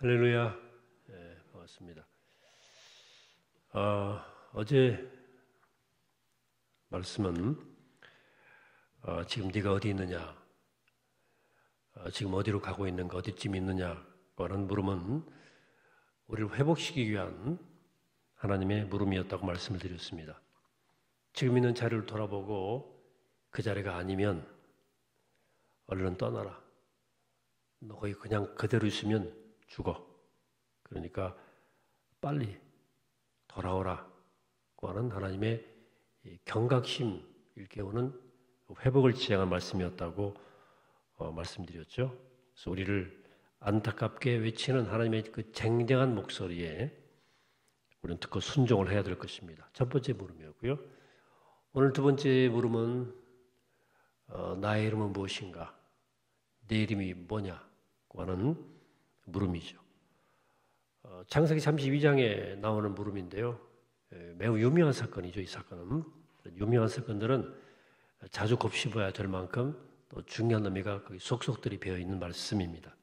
할렐루야. 네, 반갑습니다. 어제 말씀은 지금 네가 어디 있느냐, 지금 어디로 가고 있는가, 어디쯤 있느냐 라는 물음은 우리를 회복시키기 위한 하나님의 물음이었다고 말씀을 드렸습니다. 지금 있는 자리를 돌아보고 그 자리가 아니면 얼른 떠나라. 너 거기 그냥 그대로 있으면 죽어. 그러니까 빨리 돌아오라고 하는 하나님의 경각심을 깨우는 회복을 지향한 말씀이었다고 말씀드렸죠. 그래서 우리를 안타깝게 외치는 하나님의 그 쟁쟁한 목소리에 우리는 듣고 순종을 해야 될 것입니다. 첫 번째 물음이었고요. 오늘 두 번째 물음은 나의 이름은 무엇인가? 내 이름이 뭐냐고 하는 물음이죠. 창세기 32장에 나오는 물음인데요. 매우 유명한 사건이죠. 이 사건은. 유명한 사건들은 자주 곱씹어야 될 만큼 또 중요한 의미가 거기 속속들이 배어있는 말씀입니다.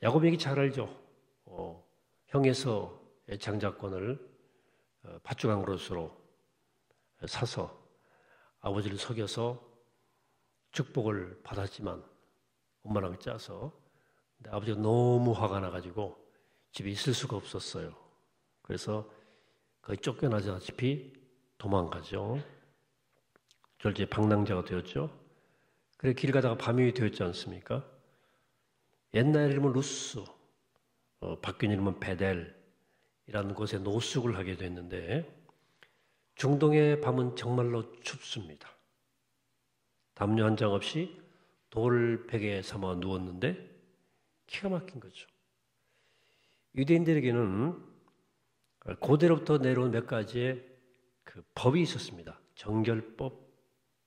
야곱에게 잘 알죠. 형에서의 장자권을 팥죽한 그릇으로 사서 아버지를 속여서 축복을 받았지만 엄마랑 짜서 근데 아버지가 너무 화가 나가지고 집에 있을 수가 없었어요. 그래서 거의 쫓겨나자다시피 도망가죠. 졸지에 방랑자가 되었죠. 그래 길 가다가 밤이 되었지 않습니까? 옛날 이름은 루스, 바뀐 이름은 베델이라는 곳에 노숙을 하게 됐는데 중동의 밤은 정말로 춥습니다. 담요 한 장 없이 돌베개에 삼아 누웠는데 기가 막힌 거죠. 유대인들에게는 고대로부터 내려온 몇 가지의 그 법이 있었습니다. 정결법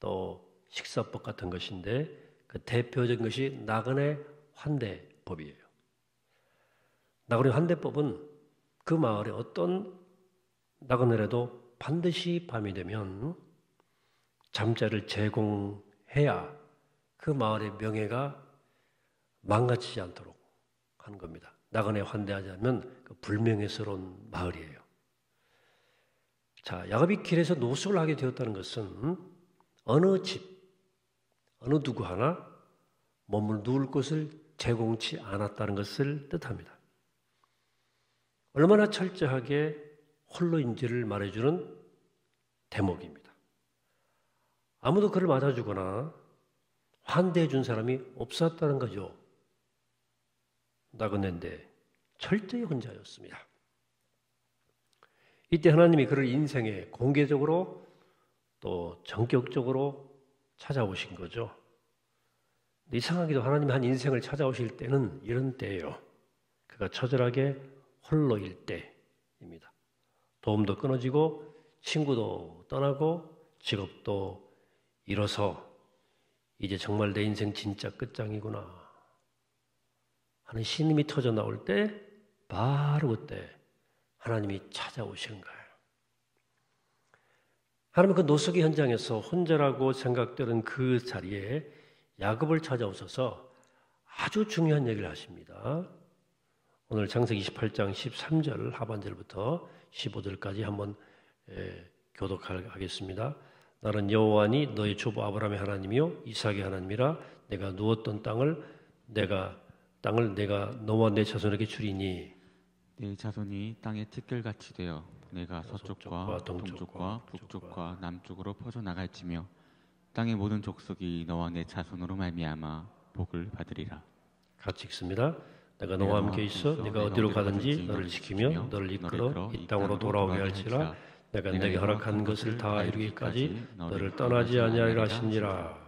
또 식사법 같은 것인데 그 대표적인 것이 나그네 환대법이에요. 나그네 환대법은 그 마을에 어떤 나그네라도 반드시 밤이 되면 잠자리를 제공해야 그 마을의 명예가 망가지지 않도록 하는 겁니다. 나그네 환대하지 않으면 그 불명예스러운 마을이에요. 자, 야곱이 길에서 노숙을 하게 되었다는 것은 어느 집, 어느 누구 하나 몸을 누울 곳을 제공치 않았다는 것을 뜻합니다. 얼마나 철저하게 홀로인지를 말해주는 대목입니다. 아무도 그를 맞아주거나 환대해 준 사람이 없었다는 거죠. 나그네인데 철저히 혼자였습니다. 이때 하나님이 그를 인생에 공개적으로 또 전격적으로 찾아오신 거죠. 이상하게도 하나님이 한 인생을 찾아오실 때는 이런 때예요. 그가 처절하게 홀로일 때입니다. 도움도 끊어지고 친구도 떠나고 직업도 잃어서 이제 정말 내 인생 진짜 끝장이구나 하는 신임이 터져 나올 때 바로 그때 하나님이 찾아오시는 거예요. 하나님은 그 노숙의 현장에서 혼자라고 생각되는 그 자리에 야곱을 찾아오셔서 아주 중요한 얘기를 하십니다. 오늘 창세기 28장 13절 하반절부터 15절까지 한번 교독하겠습니다. 나는 여호와니 너의 조부 아브라함의 하나님이요 이삭의 하나님이라 내가 누웠던 땅을 내가 너와 내 자손에게 주리니 내 자손이 땅의 티끌같이 되어 내가 서쪽과 동쪽과 북쪽과 남쪽으로 퍼져나갈지며 땅의 모든 족속이 너와 내 자손으로 말미암아 복을 받으리라. 같이 읽습니다. 내가 너와 함께 있어 네가 어디로 가든지 너를 지키며 너를 이끌어 이 땅으로 돌아오게 할지라 내가 내게 허락한 것을 다 이루기까지 너를 떠나지 아니하리라 하시니라.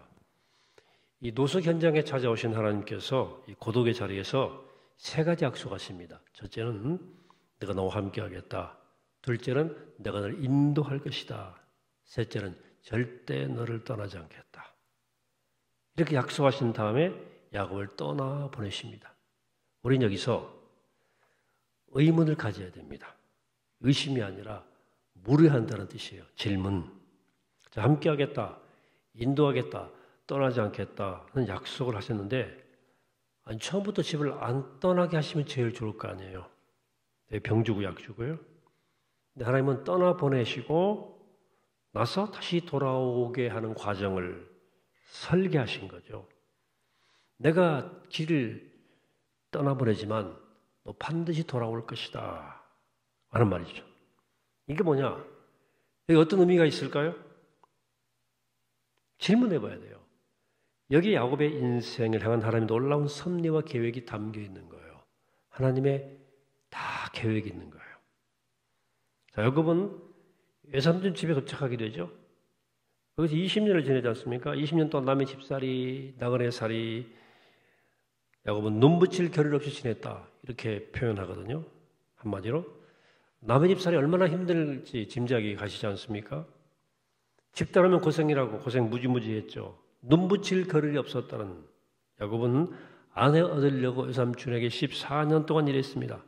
이 노숙 현장에 찾아오신 하나님께서 이 고독의 자리에서 세 가지 약속하십니다. 첫째는 내가 너와 함께 하겠다. 둘째는 내가 너를 인도할 것이다. 셋째는 절대 너를 떠나지 않겠다. 이렇게 약속하신 다음에 야곱을 떠나 보내십니다. 우리는 여기서 의문을 가져야 됩니다. 의심이 아니라 물어한다는 뜻이에요. 질문. 자, 함께 하겠다. 인도하겠다. 떠나지 않겠다는 약속을 하셨는데 아니, 처음부터 집을 안 떠나게 하시면 제일 좋을 거 아니에요. 병 주고 약 주고요. 근데 하나님은 떠나보내시고 나서 다시 돌아오게 하는 과정을 설계하신 거죠. 내가 길을 떠나보내지만 너 반드시 돌아올 것이다 하는 말이죠. 이게 뭐냐? 여기 어떤 의미가 있을까요? 질문해 봐야 돼요. 여기 야곱의 인생을 향한 하나님의 놀라운 섭리와 계획이 담겨 있는 거예요. 하나님의 다 계획이 있는 거예요. 자, 야곱은 외삼촌 집에 도착하게 되죠. 거기서 20년을 지내지 않습니까? 20년 동안 남의 집살이, 나그네 살이, 야곱은 눈 붙일 겨를 없이 지냈다. 이렇게 표현하거든요. 한마디로. 남의 집살이 얼마나 힘들지 짐작이 가시지 않습니까? 집단하면 고생이라고 고생 무지무지 했죠. 눈 붙일 겨를이 없었다는 야곱은 아내 얻으려고 외삼촌에게 14년 동안 일했습니다.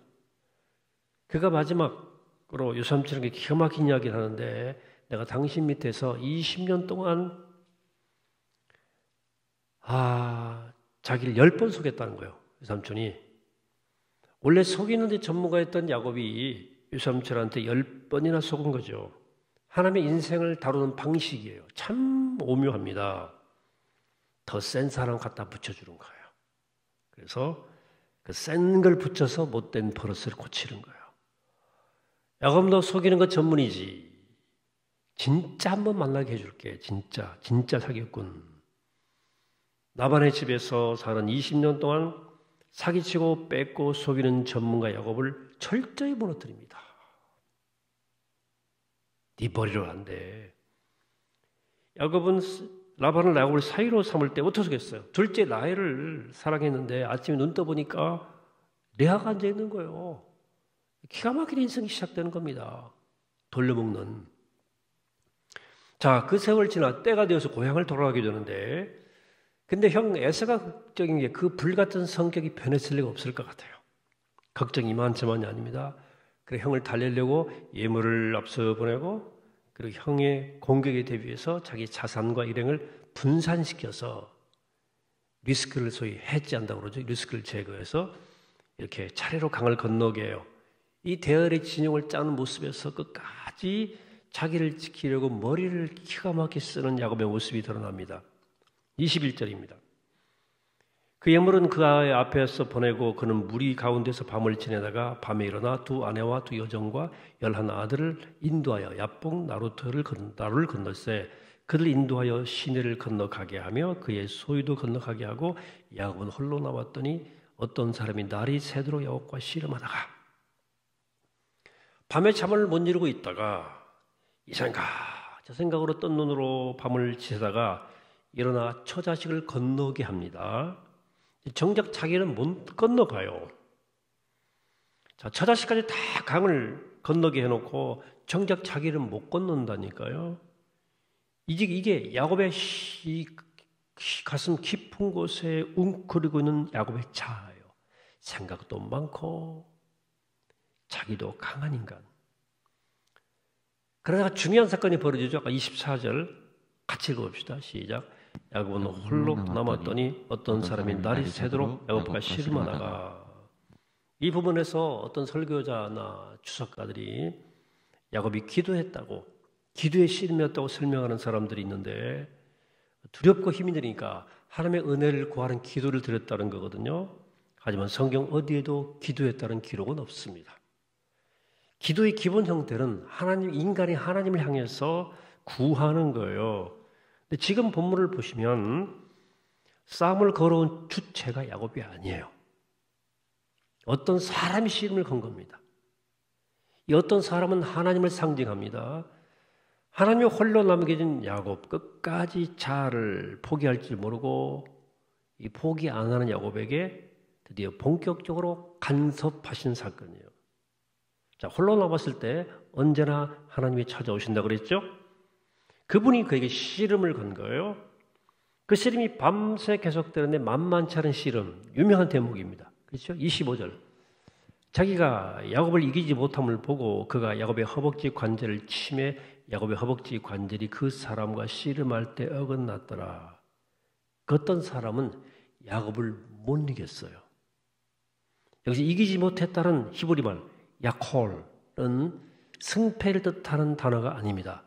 그가 마지막으로 외삼촌에게 기가 막힌 이야기를 하는데 내가 당신 밑에서 20년 동안 자기를 10번 속였다는 거예요. 외삼촌이. 원래 속이는 데 전문가였던 야곱이 외삼촌한테 10번이나 속은 거죠. 하나님의 인생을 다루는 방식이에요. 참 오묘합니다. 더 센 사람 갖다 붙여주는 거예요. 그래서 그 센 걸 붙여서 못된 버릇을 고치는 거예요. 야곱도 속이는 거 전문이지. 진짜 한번 만나게 해줄게. 진짜 사기꾼. 라반의 집에서 사는 20년 동안 사기치고 뺏고 속이는 전문가 야곱을 철저히 무너뜨립니다. 네 버리러 안 돼. 야곱은 라반을 야곱을 사이로 삼을 때 어떻겠어요? 둘째 라헬을 사랑했는데 아침에 눈 떠보니까 레아가 앉아 있는 거예요. 기가 막힌 인생이 시작되는 겁니다. 돌려먹는. 자, 그 세월 지나 때가 되어서 고향을 돌아가게 되는데 근데 형 에서가 걱정인 게 그 불같은 성격이 변했을 리가 없을 것 같아요. 걱정이 이만저만이 아닙니다. 그래 형을 달래려고 예물을 앞서 보내고 그리고 형의 공격에 대비해서 자기 자산과 일행을 분산시켜서 리스크를 소위 해지한다고 그러죠. 리스크를 제거해서 이렇게 차례로 강을 건너게 해요. 이 대열의 진영을 짜는 모습에서 끝까지 자기를 지키려고 머리를 기가 막히게 쓰는 야곱의 모습이 드러납니다. 21절입니다. 그 예물은 그 아이 앞에서 보내고 그는 무리 가운데서 밤을 지내다가 밤에 일어나 두 아내와 두 여종과 11 아들을 인도하여 야복 나루를 건널세 그를 인도하여 시내를 건너가게 하며 그의 소유도 건너가게 하고 야곱은 홀로 남았더니 어떤 사람이 날이 새도록 야곱과 씨름하다가 밤에 잠을 못 이루고 있다가 이 생각 저 생각으로 뜬 눈으로 밤을 지새다가 일어나 처자식을 건너게 합니다. 정작 자기는 못 건너가요. 자, 처자식까지 다 강을 건너게 해놓고 정작 자기는 못 건넌다니까요. 이게 야곱의 가슴 깊은 곳에 웅크리고 있는 야곱의 자아예요. 생각도 많고 자기도 강한 인간. 그러다가 중요한 사건이 벌어지죠. 아까 24절 같이 읽어봅시다. 시작. 야곱은 홀로 남았더니 어떤 사람이 날이 새도록 야곱과 씨름하다가 이 부분에서 어떤 설교자나 주석가들이 야곱이 기도했다고 기도의 씨름이었다고 설명하는 사람들이 있는데 두렵고 힘이 드니까 하나님의 은혜를 구하는 기도를 드렸다는 거거든요. 하지만 성경 어디에도 기도했다는 기록은 없습니다. 기도의 기본 형태는 인간이 하나님을 향해서 구하는 거예요. 근데 지금 본문을 보시면 싸움을 걸어온 주체가 야곱이 아니에요. 어떤 사람이 씨름을 건 겁니다. 이 어떤 사람은 하나님을 상징합니다. 하나님이 홀로 남겨진 야곱, 끝까지 자아를 포기할 줄 모르고 이 포기 안 하는 야곱에게 드디어 본격적으로 간섭하신 사건이에요. 자, 홀로 남았을 때 언제나 하나님이 찾아오신다고 그랬죠? 그분이 그에게 씨름을 건 거예요. 그 씨름이 밤새 계속되는데 만만치 않은 씨름, 유명한 대목입니다. 그렇죠? 25절. 자기가 야곱을 이기지 못함을 보고 그가 야곱의 허벅지 관절을 치매 야곱의 허벅지 관절이 그 사람과 씨름할 때 어긋났더라. 그 어떤 사람은 야곱을 못 이겼어요. 여기서 이기지 못했다는 히브리 말 야콜은 승패를 뜻하는 단어가 아닙니다.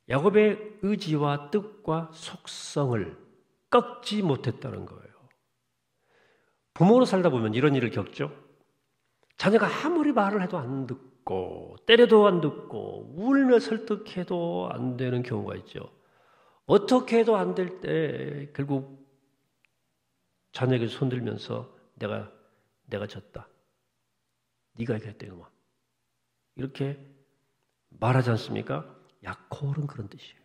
야곱의 의지와 뜻과 속성을 꺾지 못했다는 거예요. 부모로 살다 보면 이런 일을 겪죠. 자녀가 아무리 말을 해도 안 듣고 때려도 안 듣고 울며 설득해도 안 되는 경우가 있죠. 어떻게 해도 안 될 때 결국 자녀에게 손들면서 내가 졌다. 네가 이겼다 이놈아. 이렇게 말하지 않습니까? 야콜은 그런 뜻이에요.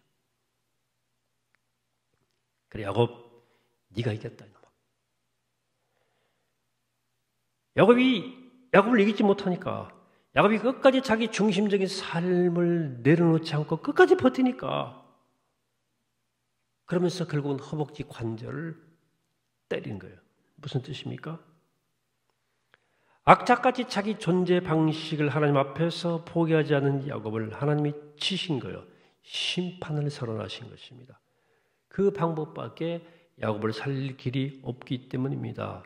그래 야곱 네가 이겼다 이놈아. 야곱을 이기지 못하니까 야곱이 끝까지 자기 중심적인 삶을 내려놓지 않고 끝까지 버티니까 그러면서 결국은 허벅지 관절을 때린 거예요. 무슨 뜻입니까? 악착같이 자기 존재 방식을 하나님 앞에서 포기하지 않은 야곱을 하나님이 치신 거예요. 심판을 선언하신 것입니다. 그 방법밖에 야곱을 살릴 길이 없기 때문입니다.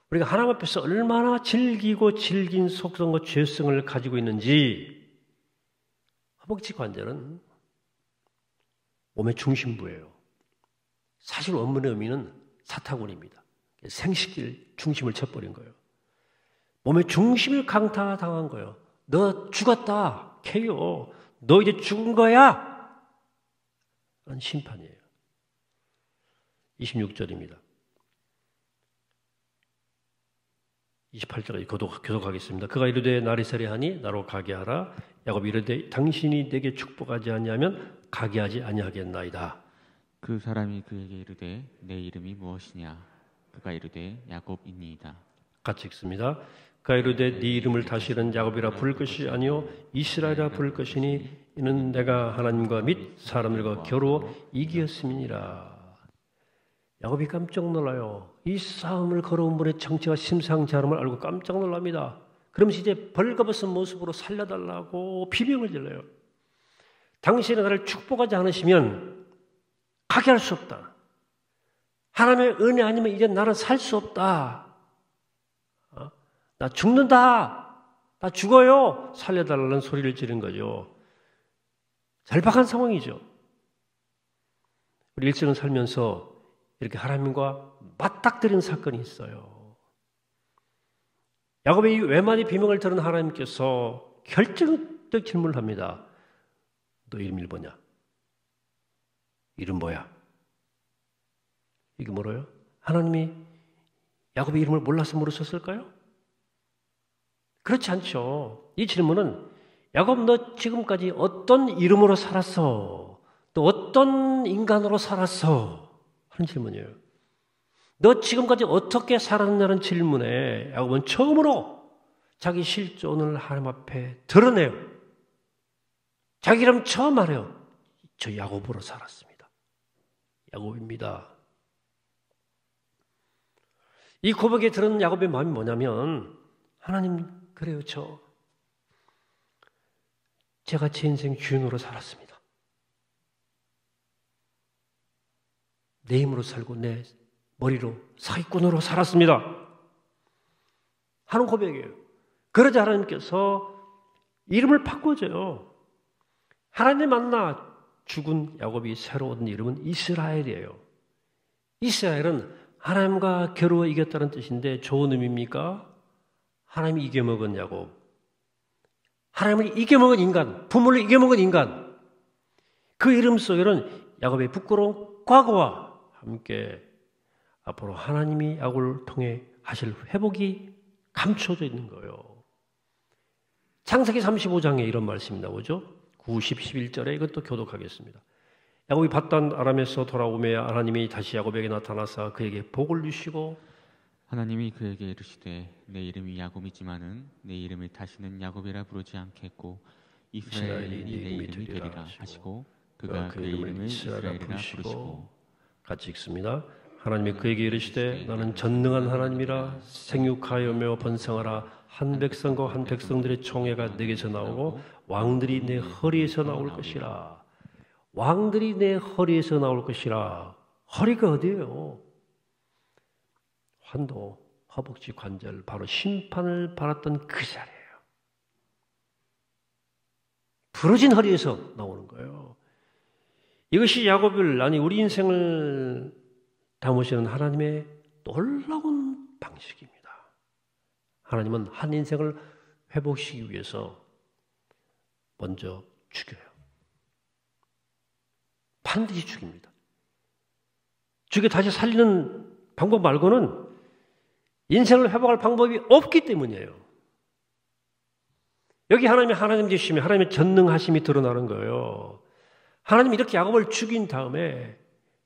우리가 하나님 앞에서 얼마나 질긴 속성과 죄성을 가지고 있는지 허벅지 관절은 몸의 중심부예요. 사실 원문의 의미는 사타구니입니다. 생식기를 중심을 쳐버린 거예요. 몸의 중심을 강타당한 거예요. 너 죽었다. KO. 너 이제 죽은 거야. 라는 심판이에요. 26절입니다. 28절까지 교독하겠습니다. 그가 이르되 날이 세례하니 나로 가게 하라. 야곱이 이르되 당신이 내게 축복하지 아니하면 가게 하지 아니하겠나이다. 그 사람이 그에게 이르되 내 이름이 무엇이냐. 그가 이르되 야곱이니이다. 같이 읽습니다. 그가 이르되 네 이름을 다시는 야곱이라 부를 것이 아니요 이스라엘이라 부를 것이니 이는 내가 하나님과 및 사람들과 겨루어 이기었음이니라. 야곱이 깜짝 놀라요. 이 싸움을 걸어온 분의 정체가 심상치 않음을 알고 깜짝 놀랍니다. 그러면서 이제 벌거벗은 모습으로 살려달라고 비명을 질러요. 당신이 나를 축복하지 않으시면 가게 할 수 없다. 하나님의 은혜 아니면 이제 나는 살 수 없다. 나 죽는다. 나 죽어요. 살려달라는 소리를 지른 거죠. 절박한 상황이죠. 우리 일생을 살면서 이렇게 하나님과 맞닥뜨린 사건이 있어요. 야곱의 이 외마디 비명을 들은 하나님께서 결정적 질문을 합니다. 너 이름이 뭐냐? 이름 뭐야? 이게 뭐래요? 하나님이 야곱의 이름을 몰라서 물으셨을까요? 그렇지 않죠. 이 질문은 야곱 너 지금까지 어떤 이름으로 살았어? 또 어떤 인간으로 살았어? 하는 질문이에요. 너 지금까지 어떻게 살았냐는 질문에 야곱은 처음으로 자기 실존을 하나님 앞에 드러내요. 자기 이름 처음 말해요. 저 야곱으로 살았습니다. 야곱입니다. 이 고백에 들은 야곱의 마음이 뭐냐면 하나님 그래요. 제가 제 인생 주인으로 살았습니다. 내 힘으로 살고 내 머리로 사기꾼으로 살았습니다. 하는 고백이에요. 그러자 하나님께서 이름을 바꿔줘요. 하나님 만나 죽은 야곱이 새로 얻은 이름은 이스라엘이에요. 이스라엘은 하나님과 겨루어 이겼다는 뜻인데 좋은 의미입니까? 하나님이 이겨먹은 야곱. 하나님을 이겨먹은 인간, 부모를 이겨먹은 인간. 그 이름 속에는 야곱의 부끄러운 과거와 함께 앞으로 하나님이 야곱을 통해 하실 회복이 감춰져 있는 거예요. 창세기 35장에 이런 말씀이 나오죠. 9, 10, 11절에 이것도 교독하겠습니다. 야곱이 밧단 아람에서 돌아오며 하나님이 다시 야곱에게 나타나사 그에게 복을 주시고 하나님이 그에게 이르시되 내 이름이 야곱이지만은 내 이름을 다시는 야곱이라 부르지 않겠고 이스라엘이 네 이름이 되리라 하시고 그가 그의 이름을 이스라엘이라 부르시고. 같이 읽습니다. 하나님이 그에게 이르시되 나는 전능한 하나님이라 생육하여며 번성하라. 한 백성과 한 백성들의 총회가 내게서 나오고 왕들이 내 허리에서 나올 것이라. 왕들이 내 허리에서 나올 것이라. 허리가 어디예요? 환도, 허벅지 관절, 바로 심판을 받았던 그 자리예요. 부러진 허리에서 나오는 거예요. 이것이 야곱을, 아니 우리 인생을 담으시는 하나님의 놀라운 방식입니다. 하나님은 한 인생을 회복시키기 위해서 먼저 죽여요. 반드시 죽입니다. 죽여 다시 살리는 방법 말고는 인생을 회복할 방법이 없기 때문이에요. 여기 하나님 되심이, 하나님의 전능하심이 드러나는 거예요. 하나님이 이렇게 야곱을 죽인 다음에,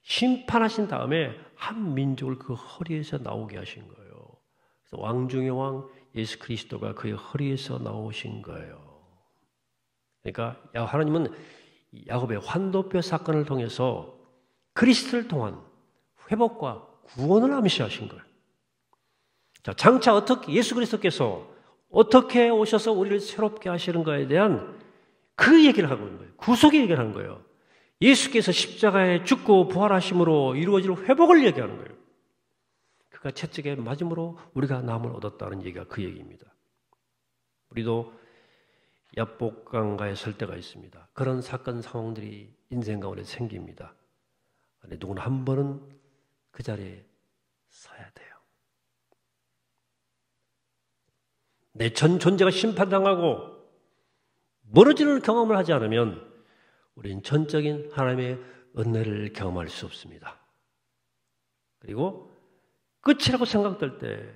심판하신 다음에 한 민족을 그 허리에서 나오게 하신 거예요. 그래서 왕 중의 왕 예수 그리스도가 그의 허리에서 나오신 거예요. 그러니까 하나님은 야곱의 환도뼈 사건을 통해서 그리스도를 통한 회복과 구원을 암시하신 거예요. 자, 장차 어떻게 예수 그리스도께서 어떻게 오셔서 우리를 새롭게 하시는가에 대한 그 얘기를 하고 있는 거예요. 구속의 얘기를 하는 거예요. 예수께서 십자가에 죽고 부활하심으로 이루어질 회복을 얘기하는 거예요. 그가 채찍에 맞음으로 우리가 남을 얻었다는 얘기가 그 얘기입니다. 우리도 야복강가에 설 때가 있습니다. 그런 사건 상황들이 인생 가운데 생깁니다. 누구나 한 번은 그 자리에 서야 돼요. 내 전 존재가 심판당하고 무너지는 경험을 하지 않으면 우리는 전적인 하나님의 은혜를 경험할 수 없습니다. 그리고 끝이라고 생각될 때,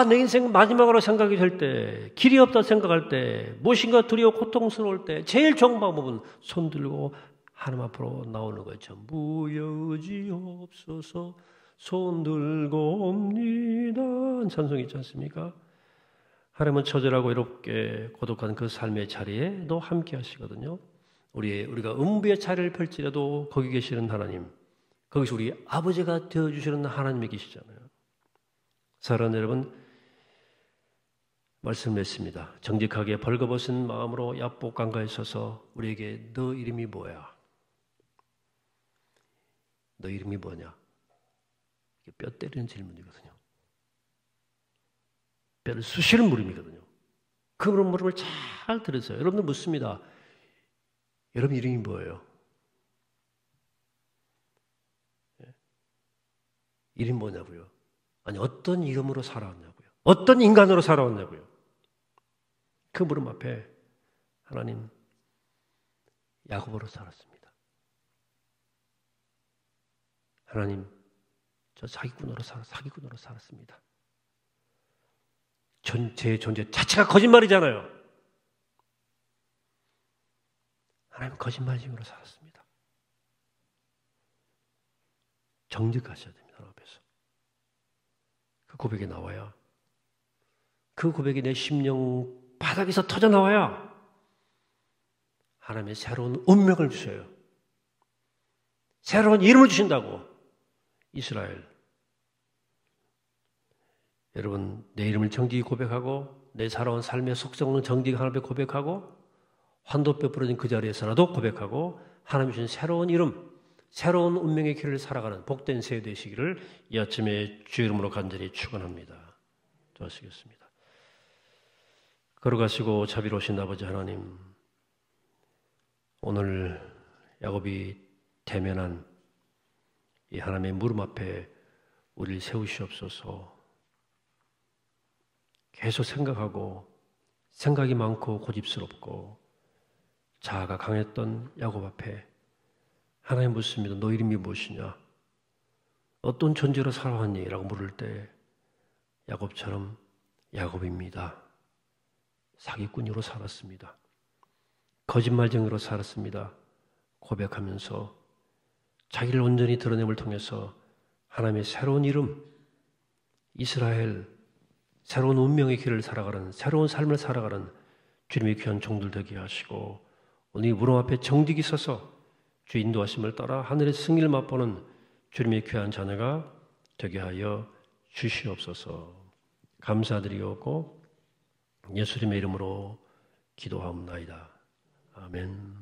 내 인생 마지막으로 생각이 될 때, 길이 없다 생각할 때, 무엇인가 두려워 고통스러울 때 제일 좋은 방법은 손 들고 하나님 앞으로 나오는 거죠. 무여지옵소서 손 들고 옵니다. 찬송 있지 않습니까? 하나님은 처절하고 외롭게 고독한 그 삶의 자리에도 함께 하시거든요. 우리가 음부의 자리를 펼치려도 거기 계시는 하나님, 거기서 우리 아버지가 되어주시는 하나님이 계시잖아요. 사랑하는 여러분, 말씀했습니다. 정직하게 벌거벗은 마음으로 야복 강가에 서서 우리에게 너 이름이 뭐야? 너 이름이 뭐냐? 이게 뼈 때리는 질문이거든요. 뼈를 쑤시는 물음이거든요. 그 물음을 잘 들으세요. 여러분들 묻습니다. 여러분 이름이 뭐예요? 이름이 뭐냐고요? 아니 어떤 이름으로 살아왔냐고요? 어떤 인간으로 살아왔냐고요? 그 물음 앞에 하나님 야곱으로 살았습니다. 하나님 저 사기꾼으로 살았습니다. 제 존재 자체가 거짓말이잖아요. 하나님 거짓말쟁이로 살았습니다. 정직하셔야 됩니다. 하나님 앞에서. 그 고백이 나와야, 그 고백이 내 심령 바닥에서 터져나와야 하나님의 새로운 운명을 주셔요. 새로운 이름을 주신다고. 이스라엘, 여러분 내 이름을 정직히 고백하고 내 살아온 삶의 속성을 정직히 하나님 앞에 고백하고 환도뼈 부러진 그 자리에서라도 고백하고 하나님 주신 새로운 이름, 새로운 운명의 길을 살아가는 복된 세대 되시기를 이 아침에 주의 이름으로 간절히 축원합니다. 도와주시겠습니다. 걸어가시고 자비로우신 아버지 하나님, 오늘 야곱이 대면한 이 하나님의 무릎 앞에 우리를 세우시옵소서. 계속 생각하고 생각이 많고 고집스럽고 자아가 강했던 야곱 앞에 하나님 묻습니다. 너 이름이 무엇이냐? 어떤 존재로 살아왔니? 라고 물을 때 야곱처럼 야곱입니다. 사기꾼으로 살았습니다. 거짓말쟁이로 살았습니다. 고백하면서 자기를 온전히 드러냄을 통해서 하나님의 새로운 이름, 이스라엘, 새로운 운명의 길을 살아가는, 새로운 삶을 살아가는 주님의 귀한 종들 되게 하시고 오늘 이 무릎 앞에 정직히 서서 주 인도하심을 따라 하늘의 승리를 맛보는 주님의 귀한 자녀가 되게 하여 주시옵소서. 감사드리옵고 예수님의 이름으로 기도하옵나이다. 아멘.